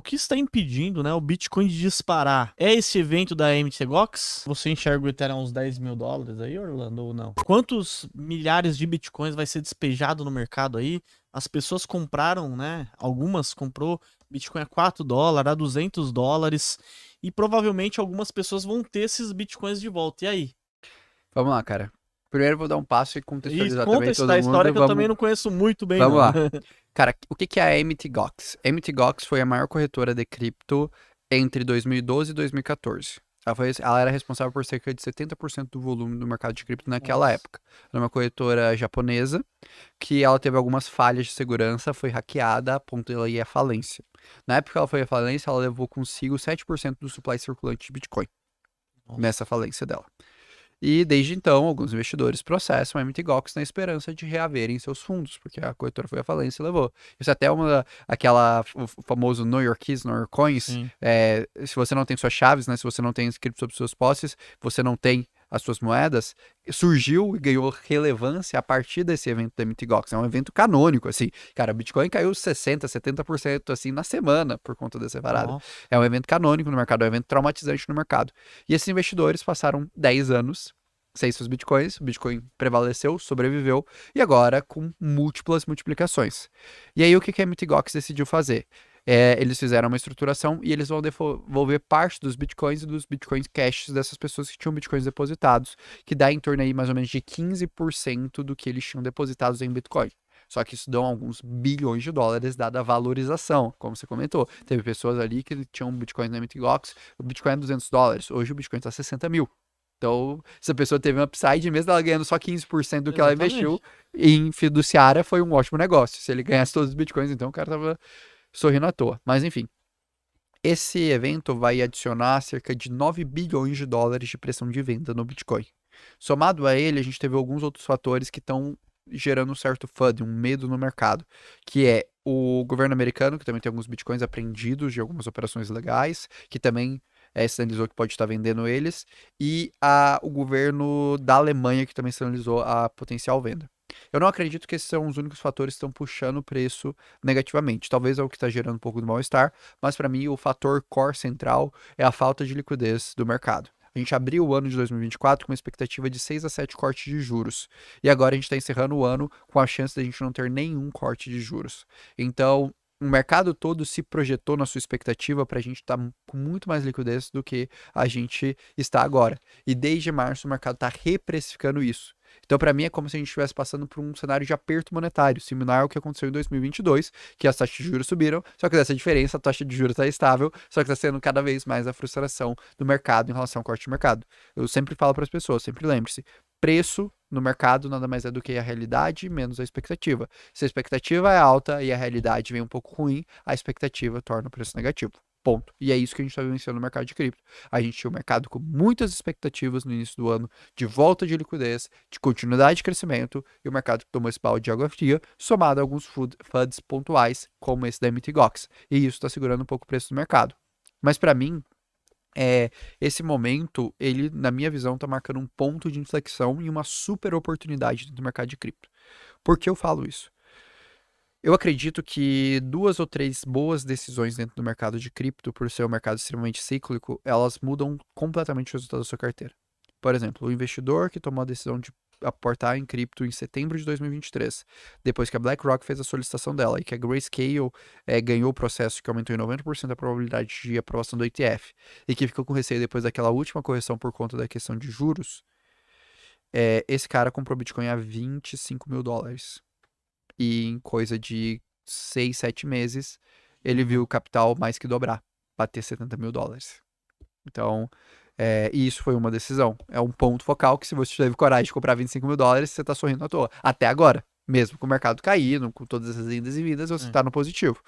que está impedindo, né, o Bitcoin de disparar? É esse evento da Mt. Gox? Você enxerga o Ethereum uns 10 mil dólares aí, Orlando, ou não? Quantos milhares de Bitcoins vai ser despejado no mercado aí? As pessoas compraram, né? Algumas comprou Bitcoin a 4 dólares, a 200 dólares. E provavelmente algumas pessoas vão ter esses Bitcoins de volta. E aí? Vamos lá, cara. Primeiro eu vou dar um passo e E contextualizar conta também essa todo história mundo. que eu também não conheço muito bem, Vamos não. lá. Cara, o que que é a Mt. Gox? A Mt. Gox foi a maior corretora de cripto entre 2012 e 2014. Ela era responsável por cerca de 70% do volume do mercado de cripto naquela Nossa. época. Era uma corretora japonesa que ela teve algumas falhas de segurança, foi hackeada a ponto de ela ir à falência. Na época que ela foi à falência, ela levou consigo 7% do supply circulante de Bitcoin Nossa. nessa falência dela. E desde então, alguns investidores processam a Mt. Gox na esperança de reaverem seus fundos, porque a corretora foi à falência e levou. Isso é até o famoso Know Your Keys, Know Your Coins. Sim. Se você não tem suas chaves, né? Se você não tem escrito sobre suas posses, você não tem as suas moedas, surgiu e ganhou relevância a partir desse evento da Mt. Gox. É um evento canônico, assim. Cara, o Bitcoin caiu 60%, 70% assim na semana por conta dessa parada. Nossa. É um evento canônico no mercado, é um evento traumatizante no mercado. E esses investidores passaram 10 anos sem seus bitcoins, o Bitcoin prevaleceu, sobreviveu, e agora com múltiplas multiplicações. E aí o que a Mt. Gox decidiu fazer? Eles fizeram uma estruturação e eles vão devolver parte dos bitcoins e dos bitcoins cash dessas pessoas que tinham bitcoins depositados, que dá em torno aí mais ou menos de 15% do que eles tinham depositados em bitcoin. Só que isso dão alguns bilhões de dólares, dada a valorização, como você comentou. Teve pessoas ali que tinham bitcoin na Mt. Gox, o bitcoin é 200 dólares, hoje o bitcoin está 60 mil. Então, se a pessoa teve um upside, mesmo ela ganhando só 15% do que ela investiu Exatamente. em fiduciária, foi um ótimo negócio. Se ele ganhasse todos os bitcoins, então o cara tava sorrindo à toa. Mas enfim, esse evento vai adicionar cerca de 9 bilhões de dólares de pressão de venda no Bitcoin. Somado a ele, a gente teve alguns outros fatores que estão gerando um certo FUD, um medo no mercado, que é o governo americano, que também tem alguns bitcoins apreendidos de algumas operações legais, que também sinalizou que pode estar vendendo eles, e o governo da Alemanha, que também sinalizou a potencial venda. Eu não acredito que esses são os únicos fatores que estão puxando o preço negativamente. Talvez é o que está gerando um pouco do mal-estar, mas para mim o fator core central é a falta de liquidez do mercado. A gente abriu o ano de 2024 com uma expectativa de 6 a 7 cortes de juros. E agora a gente está encerrando o ano com a chance de a gente não ter nenhum corte de juros. Então, o mercado todo se projetou na sua expectativa para a gente estar com muito mais liquidez do que a gente está agora. E desde março o mercado está reprecificando isso. Então, para mim, é como se a gente estivesse passando por um cenário de aperto monetário, similar ao que aconteceu em 2022, que as taxas de juros subiram, só que dessa diferença, a taxa de juros está estável, só que está sendo cada vez mais a frustração do mercado em relação ao corte de mercado. Eu sempre falo para as pessoas, sempre lembre-se, preço no mercado nada mais é do que a realidade menos a expectativa. Se a expectativa é alta e a realidade vem um pouco ruim, a expectativa torna o preço negativo. Ponto. E é isso que a gente está vivenciando no mercado de cripto. A gente tinha um mercado com muitas expectativas no início do ano, de volta de liquidez, de continuidade de crescimento, e o mercado tomou esse balde de água fria, somado a alguns FUDs pontuais, como esse da Mt. Gox. E isso está segurando um pouco o preço do mercado. Mas para mim, esse momento, ele, na minha visão, está marcando um ponto de inflexão e uma super oportunidade do mercado de cripto. Por que eu falo isso? Eu acredito que 2 ou 3 boas decisões dentro do mercado de cripto, por ser um mercado extremamente cíclico, elas mudam completamente o resultado da sua carteira. Por exemplo, o investidor que tomou a decisão de aportar em cripto em setembro de 2023, depois que a BlackRock fez a solicitação dela e que a Grayscale ganhou o processo que aumentou em 90% a probabilidade de aprovação do ETF, e que ficou com receio depois daquela última correção por conta da questão de juros, esse cara comprou Bitcoin a 25 mil dólares. E em coisa de 6, 7 meses, ele viu o capital mais que dobrar, bater 70 mil dólares. Então, e isso foi uma decisão. É um ponto focal que se você teve coragem de comprar 25 mil dólares, você tá sorrindo à toa. Até agora. Mesmo com o mercado caindo, com todas essas indas e vindas, você tá no positivo.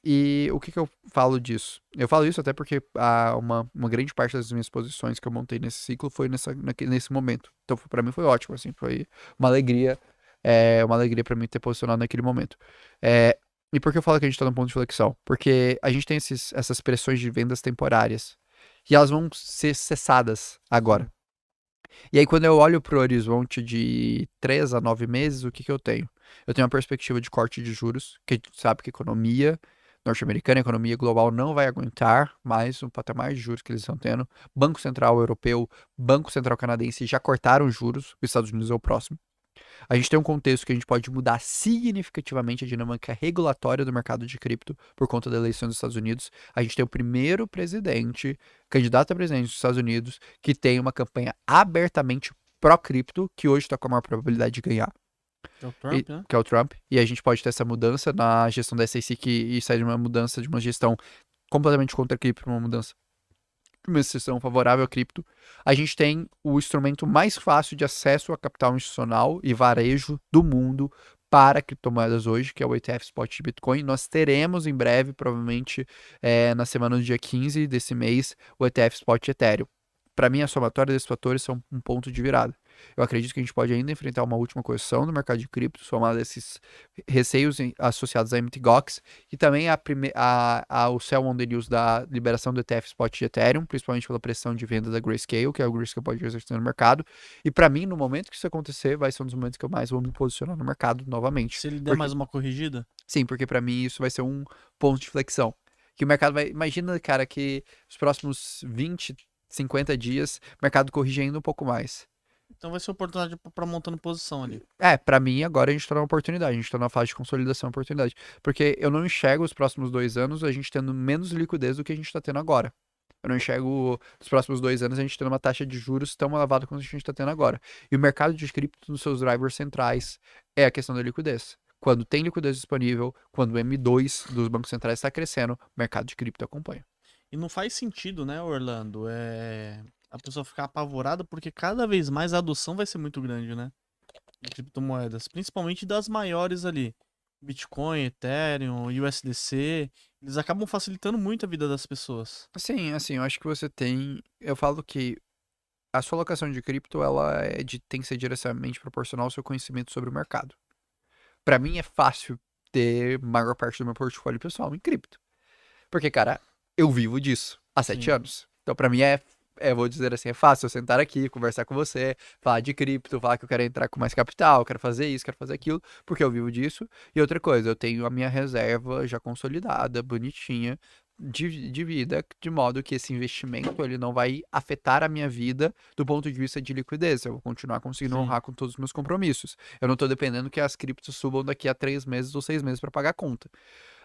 E o que eu falo disso? Eu falo isso até porque uma grande parte das minhas posições que eu montei nesse ciclo foi nesse momento. Então, para mim foi ótimo, assim, foi uma alegria. Uma alegria para mim ter posicionado naquele momento. E por que eu falo que a gente tá num ponto de flexão? Porque a gente tem essas pressões de vendas temporárias. E elas vão ser cessadas agora. E aí, quando eu olho pro horizonte de 3 a 9 meses, o que eu tenho? Eu tenho uma perspectiva de corte de juros, que a gente sabe que a economia norte-americana, a economia global não vai aguentar mais o patamar de juros que eles estão tendo. Banco Central Europeu, Banco Central Canadense já cortaram os juros, os Estados Unidos é o próximo. A gente tem um contexto que a gente pode mudar significativamente a dinâmica regulatória do mercado de cripto por conta da eleição dos Estados Unidos. A gente tem o primeiro presidente, candidato a presidente dos Estados Unidos, que tem uma campanha abertamente pró-cripto, que hoje está com a maior probabilidade de ganhar. É o Trump, né? Que é o Trump, e a gente pode ter essa mudança na gestão da SEC e sair de uma mudança de uma gestão completamente contra a cripto para uma mudança de uma gestão favorável a cripto. A gente tem o instrumento mais fácil de acesso a capital institucional e varejo do mundo para criptomoedas hoje, que é o ETF Spot de Bitcoin. Nós teremos em breve, provavelmente na semana do dia 15 desse mês, o ETF Spot de Ethereum. Para mim, a somatória desses fatores são um ponto de virada. Eu acredito que a gente pode ainda enfrentar uma última correção no mercado de criptos, somado a esses receios associados à MTGOX e também ao sell on the news da liberação do ETF Spot de Ethereum, principalmente pela pressão de venda da Grayscale, que é o Grayscale pode exercer no mercado. E para mim, no momento que isso acontecer, vai ser um dos momentos que eu mais vou me posicionar no mercado novamente. Se ele der mais uma corrigida? Sim, porque para mim isso vai ser um ponto de flexão. Que o mercado vai... Imagina, cara, que os próximos 20, 50 dias, o mercado corrige ainda um pouco mais. Então vai ser oportunidade pra montando posição ali. Pra mim, agora a gente tá numa oportunidade, a gente tá numa fase de consolidação oportunidade. Porque eu não enxergo os próximos 2 anos a gente tendo menos liquidez do que a gente tá tendo agora. Eu não enxergo os próximos 2 anos a gente tendo uma taxa de juros tão elevada quanto a gente tá tendo agora. E o mercado de cripto, nos seus drivers centrais, é a questão da liquidez. Quando tem liquidez disponível, quando o M2 dos bancos centrais está crescendo, o mercado de cripto acompanha. E não faz sentido, né, Orlando? A pessoa ficar apavorada porque cada vez mais a adoção vai ser muito grande, né? De criptomoedas, principalmente das maiores ali. Bitcoin, Ethereum, USDC, eles acabam facilitando muito a vida das pessoas. Sim, assim, eu acho que você tem... Eu falo que a sua alocação de cripto, ela tem que ser diretamente proporcional ao seu conhecimento sobre o mercado. Pra mim é fácil ter maior parte do meu portfólio pessoal em cripto. Porque, cara, eu vivo disso há 7 anos. Então, pra mim vou dizer assim, é fácil eu sentar aqui, conversar com você, falar de cripto, falar que eu quero entrar com mais capital, quero fazer isso, quero fazer aquilo, porque eu vivo disso. E outra coisa, eu tenho a minha reserva já consolidada, bonitinha, de vida, de modo que esse investimento ele não vai afetar a minha vida do ponto de vista de liquidez. Eu vou continuar conseguindo honrar com todos os meus compromissos. Eu não tô dependendo que as criptos subam daqui a 3 meses ou 6 meses para pagar a conta.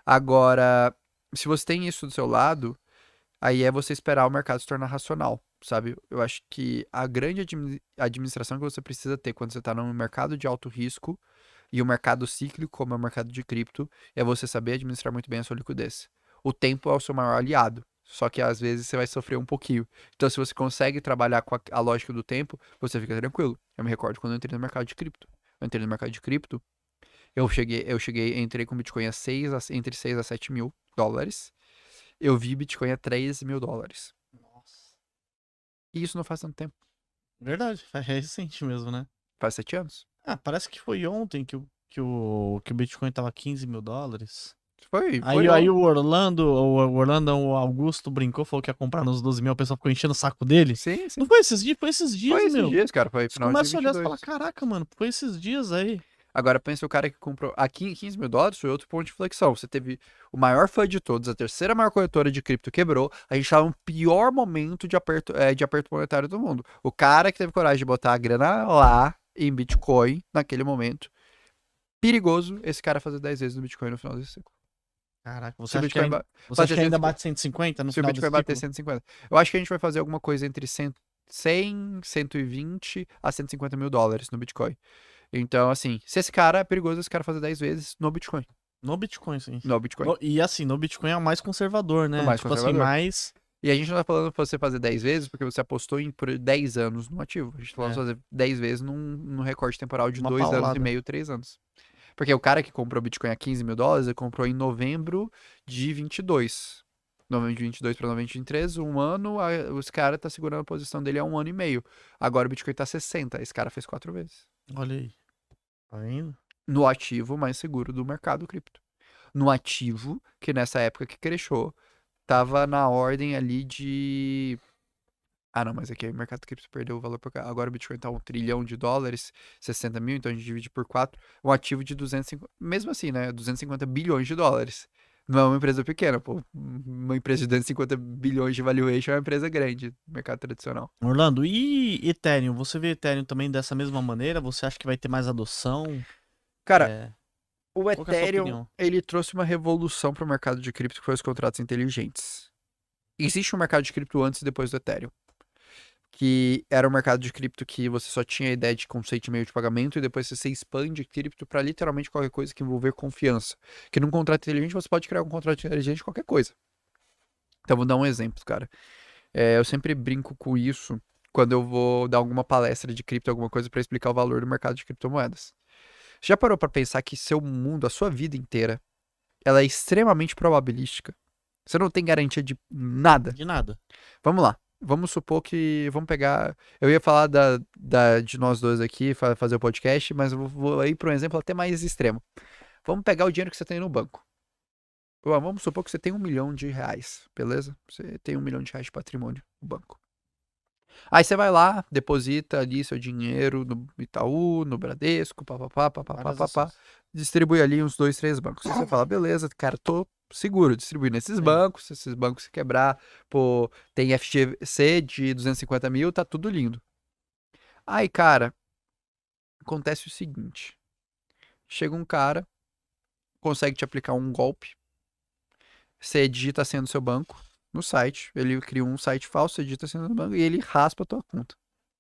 Agora, se você tem isso do seu lado, aí é você esperar o mercado se tornar racional, sabe? Eu acho que a grande administração que você precisa ter quando você está num mercado de alto risco e um mercado cíclico, como é o mercado de cripto, é você saber administrar muito bem a sua liquidez. O tempo é o seu maior aliado, só que às vezes você vai sofrer um pouquinho. Então, se você consegue trabalhar com a lógica do tempo, você fica tranquilo. Eu me recordo quando eu entrei no mercado de cripto. Eu entrei no mercado de cripto, entrei com Bitcoin entre 6 a 7 mil dólares. Eu vi Bitcoin a 13 mil dólares. Nossa. E isso não faz tanto tempo. Verdade, é recente mesmo, né? Faz 7 anos. Parece que foi ontem que o Bitcoin tava 15 mil dólares. Foi Aí o Orlando, o Augusto brincou, falou que ia comprar nos 12 mil, o pessoal ficou enchendo o saco dele. Sim, sim. Não foi esses dias? Foi esses dias, Foi meu. esses dias, cara. Foi Você final de começa a olhar e 22. fala, caraca, mano, foi esses dias aí. Agora pensa o cara que comprou aqui 15 mil dólares, foi outro ponto de flexão. Você teve o maior fã de todos, a terceira maior corretora de cripto quebrou. A gente tava no pior momento de aperto monetário do mundo. O cara que teve coragem de botar a grana lá em Bitcoin, naquele momento, perigoso esse cara fazer 10 vezes no Bitcoin no final desse ciclo. Caraca, Se o Bitcoin você acha que ainda bate 150 no Se o final Bitcoin desse bater ciclo? 150. Eu acho que a gente vai fazer alguma coisa entre 100, 120 a 150 mil dólares no Bitcoin. Então, assim, se esse cara é perigoso, esse cara fazer 10 vezes no Bitcoin. No Bitcoin, sim. No Bitcoin. E assim, no Bitcoin é o mais conservador, né? O mais conservador. Assim, mais... E a gente não tá falando pra você fazer 10 vezes porque você apostou por 10 anos no ativo. A gente tá falando de fazer 10 vezes num recorte temporal de 2 anos e meio, 3 anos. Porque o cara que comprou Bitcoin a 15 mil dólares, ele comprou em novembro de 22. Novembro de 22 para novembro de 23, um ano, os caras tá segurando a posição dele há 1 ano e meio. Agora o Bitcoin tá 60, esse cara fez 4 vezes. Olha aí. Tá vendo? No ativo mais seguro do mercado cripto. No ativo, que nessa época que cresceu, tava na ordem ali de... não, mas aqui o mercado cripto perdeu o valor por cá. Agora o Bitcoin tá $1 trilhão, 60 mil, então a gente divide por 4. Um ativo de 250... Mesmo assim, né? 250 bilhões de dólares. Não é uma empresa pequena, pô. Uma empresa de 250 bilhões de valuation é uma empresa grande no mercado tradicional. Orlando, e Ethereum? Você vê Ethereum também dessa mesma maneira? Você acha que vai ter mais adoção? Cara, É, o qual que é a sua Ethereum, opinião? ele trouxe uma revolução para o mercado de cripto, que foi os contratos inteligentes. Existe um mercado de cripto antes e depois do Ethereum, que era um mercado de cripto que você só tinha a ideia de conceito de meio de pagamento e depois você expande cripto para literalmente qualquer coisa que envolver confiança. Que num contrato inteligente você pode criar um contrato inteligente de qualquer coisa. Então vou dar um exemplo, cara. Eu sempre brinco com isso quando eu vou dar alguma palestra de cripto, alguma coisa para explicar o valor do mercado de criptomoedas. Já parou para pensar que seu mundo, a sua vida inteira, ela é extremamente probabilística? Você não tem garantia de nada. De nada. Vamos lá. Vamos supor que. Vamos pegar. Eu ia falar de nós dois aqui, fazer o podcast, mas eu vou ir para um exemplo até mais extremo. Vamos pegar o dinheiro que você tem no banco. Vamos supor que você tem R$ 1 milhão, beleza? Você tem R$ 1 milhão de patrimônio no banco. Aí você vai lá, deposita ali seu dinheiro no Itaú, no Bradesco, papapá, papapá, Várias papapá, ações. distribui ali uns 2, 3 bancos. Aí você fala, beleza, cara, tô seguro distribuindo nesses Sim. bancos, se esses bancos se quebrar, pô, tem FGC de 250 mil, tá tudo lindo. Aí, cara, acontece o seguinte, chega um cara, consegue te aplicar um golpe, você digita a senha do seu banco no site, ele cria um site falso, você digita a senha do banco e ele raspa a tua conta.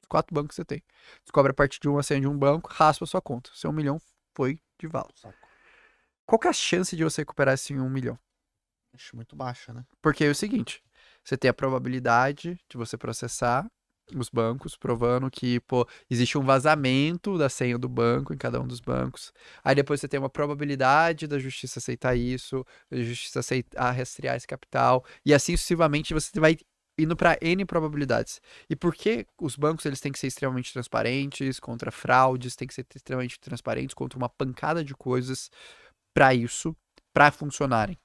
4 bancos que você tem. Descobre a partir de uma senha de um banco, raspa a sua conta. Seu 1 milhão foi de vala. Saco. Qual que é a chance de você recuperar esse 1 milhão? Acho muito baixa, né? Porque é o seguinte, você tem a probabilidade de você processar os bancos, provando que, pô, existe um vazamento da senha do banco em cada um dos bancos. Aí depois você tem uma probabilidade da justiça aceitar isso, da justiça aceitar rastrear esse capital, e assim sucessivamente você vai indo para N probabilidades. E por que os bancos eles têm que ser extremamente transparentes contra fraudes, têm que ser extremamente transparentes contra uma pancada de coisas para isso, para funcionarem?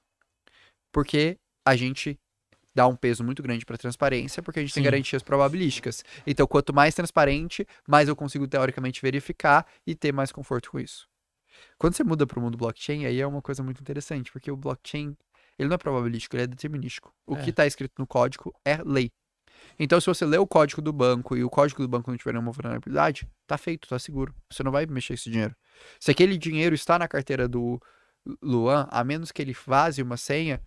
Porque a gente dá um peso muito grande para transparência, porque a gente tem Sim. garantias probabilísticas. Então, quanto mais transparente, mais eu consigo teoricamente verificar e ter mais conforto com isso. Quando você muda para o mundo blockchain, aí é uma coisa muito interessante, porque o blockchain, ele não é probabilístico, ele é determinístico. O que É. está escrito no código é lei. Então, se você lê o código do banco e o código do banco não tiver nenhuma vulnerabilidade, tá feito, tá seguro. Você não vai mexer esse dinheiro. Se aquele dinheiro está na carteira do Luan, a menos que ele vaze uma senha,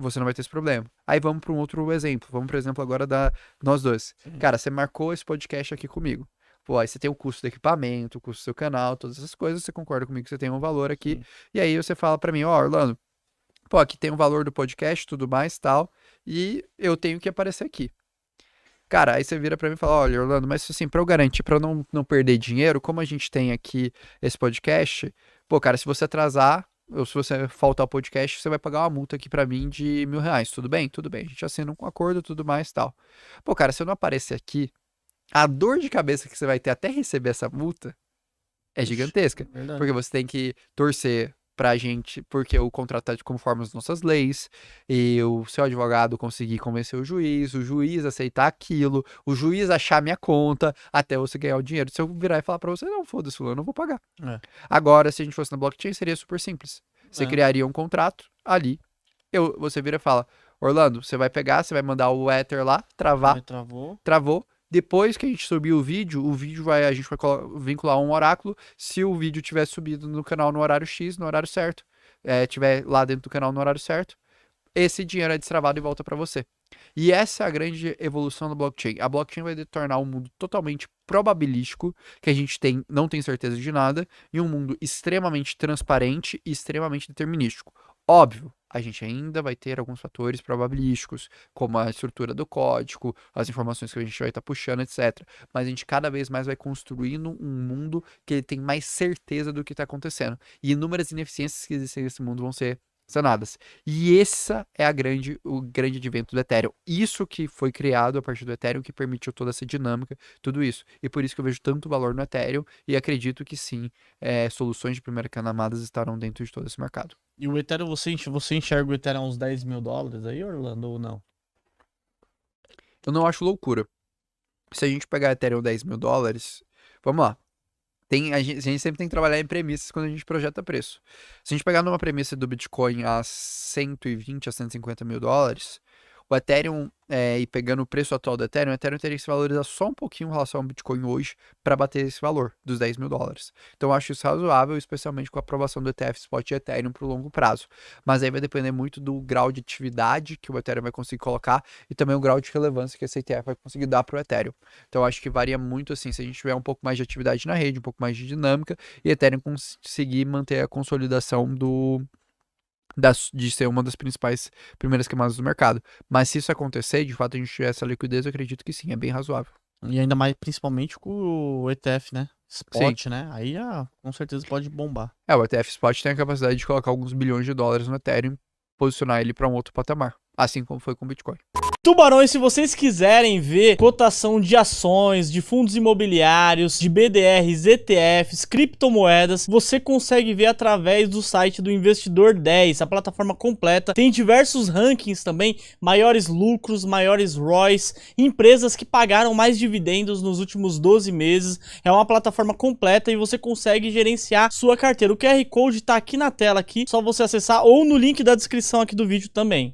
você não vai ter esse problema. Aí vamos para um outro exemplo. Vamos, por exemplo, agora da nós dois. Sim. Cara, você marcou esse podcast aqui comigo. Pô, aí você tem o custo do equipamento, o custo do seu canal, todas essas coisas, você concorda comigo que você tem um valor aqui. Sim. E aí você fala para mim, ó, Orlando, pô, aqui tem o valor do podcast, tudo mais, tal, e eu tenho que aparecer aqui. Cara, aí você vira pra mim e fala, olha, Orlando, mas assim, pra eu garantir, pra eu não perder dinheiro, como a gente tem aqui esse podcast, pô, cara, se você atrasar, ou se você faltar o podcast, você vai pagar uma multa aqui pra mim de R$ 1.000, tudo bem? Tudo bem, a gente assina um acordo, tudo mais, tal. Pô, cara, se eu não aparecer aqui, a dor de cabeça que você vai ter até receber essa multa é Ixi, gigantesca, verdade. porque você tem que torcer pra gente, porque o contrato tá conforme as nossas leis, e o seu advogado conseguir convencer o juiz aceitar aquilo, o juiz achar minha conta, até você ganhar o dinheiro. Se eu virar e falar pra você, não, foda-se, eu não vou pagar. É. Agora, se a gente fosse na blockchain, seria super simples. Você É. criaria um contrato ali, você vira e fala, Orlando, você vai pegar, você vai mandar o Ether lá, travar, Aí travou. travou. Depois que a gente subir o vídeo a gente vai vincular um oráculo. Se o vídeo tiver subido no canal no horário X, no horário certo, tiver lá dentro do canal no horário certo, esse dinheiro é destravado e volta para você. E essa é a grande evolução do blockchain. A blockchain vai tornar um mundo totalmente probabilístico, que a gente não tem certeza de nada, e um mundo extremamente transparente e extremamente determinístico. Óbvio, a gente ainda vai ter alguns fatores probabilísticos, como a estrutura do código, as informações que a gente vai estar puxando, etc. Mas a gente cada vez mais vai construindo um mundo que ele tem mais certeza do que está acontecendo. E inúmeras ineficiências que existem nesse mundo vão ser sanadas. E essa é o grande advento do Ethereum. Isso que foi criado a partir do Ethereum, que permitiu toda essa dinâmica, tudo isso. E por isso que eu vejo tanto valor no Ethereum e acredito que sim, soluções de primeira camada estarão dentro de todo esse mercado. E o Ethereum, você enxerga o Ethereum uns 10 mil dólares aí, Orlando, ou não? Eu não acho loucura. Se a gente pegar Ethereum US$ 10.000, vamos lá. A gente sempre tem que trabalhar em premissas quando a gente projeta preço. Se a gente pegar numa premissa do Bitcoin a 120 a 150 mil dólares, o Ethereum, e pegando o preço atual do Ethereum, o Ethereum teria que se valorizar só um pouquinho em relação ao Bitcoin hoje para bater esse valor dos 10 mil dólares. Então eu acho isso razoável, especialmente com a aprovação do ETF Spot e Ethereum para o longo prazo. Mas aí vai depender muito do grau de atividade que o Ethereum vai conseguir colocar e também o grau de relevância que esse ETF vai conseguir dar para o Ethereum. Então eu acho que varia muito assim, se a gente tiver um pouco mais de atividade na rede, um pouco mais de dinâmica e Ethereum conseguir manter a consolidação de ser uma das primeiras camadas do mercado. Mas se isso acontecer, de fato a gente tiver essa liquidez, eu acredito que sim, é bem razoável. E ainda mais, principalmente com o ETF, né? Spot, Sim. né? Aí com certeza pode bombar. O ETF Spot tem a capacidade de colocar alguns bilhões de dólares no Ethereum e posicionar ele para um outro patamar, assim como foi com o Bitcoin. Tubarões, se vocês quiserem ver cotação de ações, de fundos imobiliários, de BDRs, ETFs, criptomoedas, você consegue ver através do site do Investidor 10, a plataforma completa. Tem diversos rankings também, maiores lucros, maiores ROIs, empresas que pagaram mais dividendos nos últimos 12 meses. É uma plataforma completa e você consegue gerenciar sua carteira. O QR Code tá aqui na tela, aqui, só você acessar ou no link da descrição aqui do vídeo também.